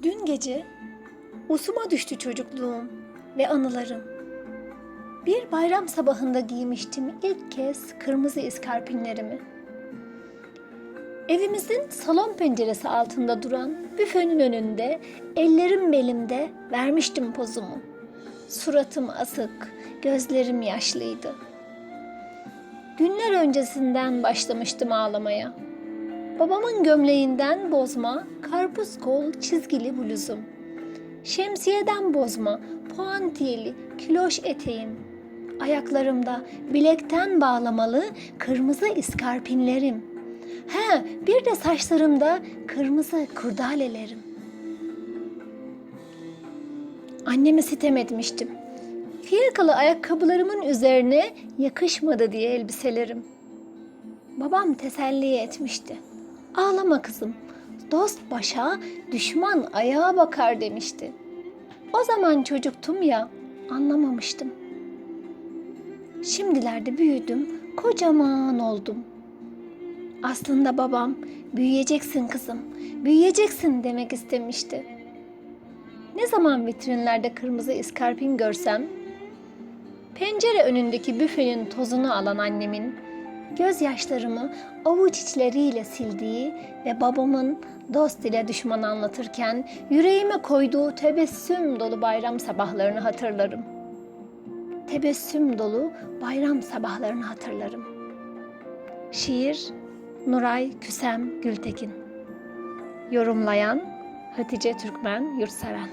Dün gece usuma düştü çocukluğum ve anılarım. Bir bayram sabahında giymiştim ilk kez kırmızı iskarpinlerimi. Evimizin salon penceresi altında duran büfenin önünde, ellerim belimde vermiştim pozumu. Suratım asık, gözlerim yaşlıydı. Günler öncesinden başlamıştım ağlamaya. Babamın gömleğinden bozma, karpuz kol çizgili bluzum. Şemsiyeden bozma, puantiyeli, kiloş eteğim. Ayaklarımda bilekten bağlamalı kırmızı iskarpinlerim. Bir de saçlarımda kırmızı kurdalelerim. Anneme sitem etmiştim. Fiyakalı ayakkabılarımın üzerine yakışmadı diye elbiselerim. Babam teselli etmişti. Ağlama kızım, dost başa, düşman ayağa bakar demişti. O zaman çocuktum ya, anlamamıştım. Şimdilerde büyüdüm, kocaman oldum. Aslında babam, büyüyeceksin kızım, büyüyeceksin demek istemişti. Ne zaman vitrinlerde kırmızı iskarpin görsem, pencere önündeki büfenin tozunu alan annemin, gözyaşlarımı avuç içleriyle sildiği ve babamın dost ile düşman anlatırken yüreğime koyduğu tebessüm dolu bayram sabahlarını hatırlarım. Tebessüm dolu bayram sabahlarını hatırlarım. Şiir Nuray Küsem Gültekin. Yorumlayan Hatice Türkmen Yurtseven.